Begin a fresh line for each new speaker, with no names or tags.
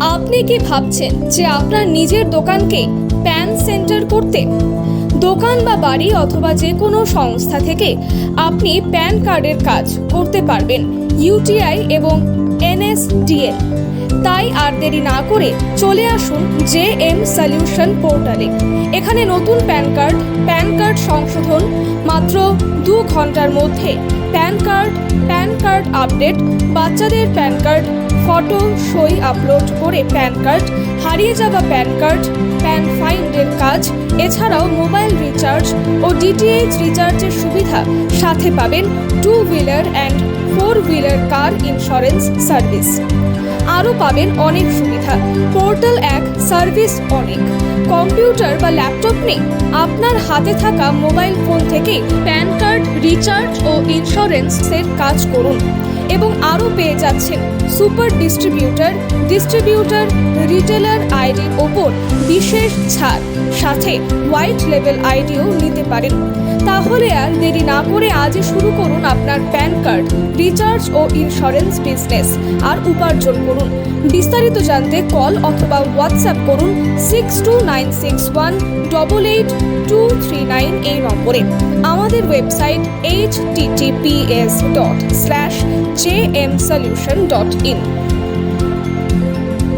আপনি কি ভাবছেন যে আপনার নিজের দোকানকে প্যান সেন্টার করতে? দোকান বা বাড়ি অথবা যে কোনো সংস্থা থেকে আপনি প্যান কার্ডের কাজ করতে পারবেন ইউটিআই এবং এনএসডিএল। তাই আর দেরি না করে চলে আসুন জেএম সলিউশন পোর্টালে। এখানে নতুন প্যান কার্ড সংশোধন মাত্র 2 ঘন্টার মধ্যে, প্যান কার্ড আপডেট, বাচ্চাদের প্যান কার্ড, ফটো সই আপলোড করে প্যান কার্ড, হারিয়ে যাওয়া প্যান কার্ড, প্যান ফাইন্ডের কাজ, এছাড়াও মোবাইল রিচার্জ ও ডিটিএইচ রিচার্জের সুবিধা। সাথে পাবেন 2 wheeler and 4 wheeler car insurance service. আরও পাবেন অনেক সুবিধা। পোর্টাল এক, সার্ভিস অনেক। কম্পিউটার বা ল্যাপটপ নেই? আপনার হাতে থাকা মোবাইল ফোন থেকেই প্যান কার্ড রিচার্জ ও ইন্স্যুরেন্সের কাজ করুন এবং আরও পেয়ে যাচ্ছেন সুপার ডিস্ট্রিবিউটার রিটেলার আইডির ওপর বিশেষ ছাড়, সাথে হোয়াইট লেভেল আইডিও নিতে পারেন। তাহলে আর দেরি না করে আজই শুরু করুন আপনার প্যান কার্ড রিচার্জ ও ইন্স্যুরেন্স বিজনেস আর উপার্জন করুন। বিস্তারিত জানতে কল অথবা হোয়াটসঅ্যাপ করুন 6296188239 এই নম্বরে। আমাদের ওয়েবসাইট https.jmsolution.in।